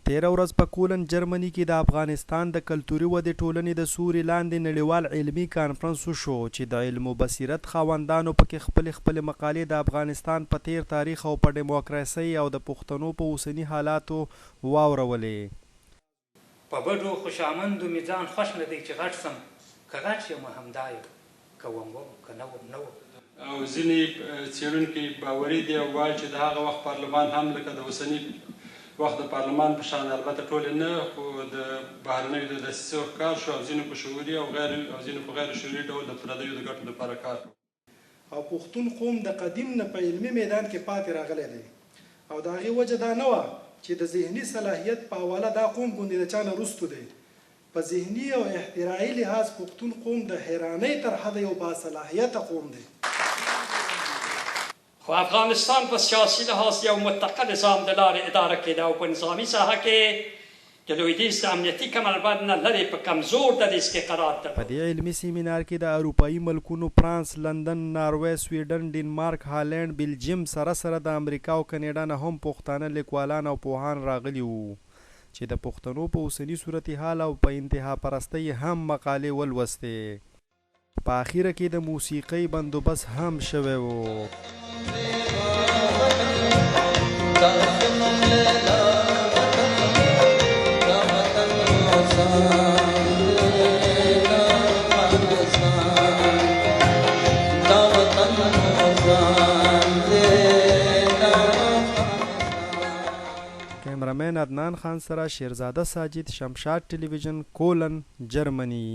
تیره ورځ په کولن جرمني کې د افغانستان د کلتوري ودې ټولنې د سوري لاندې نړیوال علمي کانفرنس وشو چې د علم و بصیرت خاوندانو پکې خپلې مقالې د افغانستان په تیر تاریخ او په ډیموکراسۍ او د پښتنو په اوسني حالاتو واورولې. په بډو خوشامندو مې ځان خوښ نه دی چې غټ سم که غټ یم همدا یم که وم که نه وم نه وم. او ځینې څېړونکي باوري دي او وایي چې د هغه وخت پارلمان هم لکه د اوسني وخت د پارلمان په شان البته ټولې نه خو د بهرنیو د دسیسو ښکار شو او ځینو په شعوري او ځینو په غیر شعوري ډول د پردیو د ګټو لپاره کار او پښتون قوم د قدیم نه په علمي میدان کې پاتې راغلی دی او د هغې وجه دا نه وه چې د ذهني صلاحیت په حواله دا قوم غوندې د چا نه وروستو دی. په ذهني او اختراعي لحاظ پښتون قوم د حیرانۍ تر حده یو باصلاحیته قوم دی. خو افغانستان په سیاسي لحاظ یو متقل نظام د لارې اداره کېده او په نظامي ساحه کې د لویدیځ د امنیتي کمربند نه لرې په کمزور دریځ کې قرار درلود. په دې علمي سیمینار کې د اروپایي ملکونو فرانس، لندن، ناروې، سویډن، ډنمارک، هالند، بلجیم سره د امریکا او کاناډا نه هم پښتانه لیکوالان او پوهان راغلي وو چې د پښتنو په اوسني صورتحال او په انتها پرستۍ هم مقالې ولوستې. په اخیره کې د موسیقۍ بندوبست هم شوی و. کیمرامین عدنان خان سره شیرزاده ساجد، شمشاد ټلویزیون، کولن، جرمني.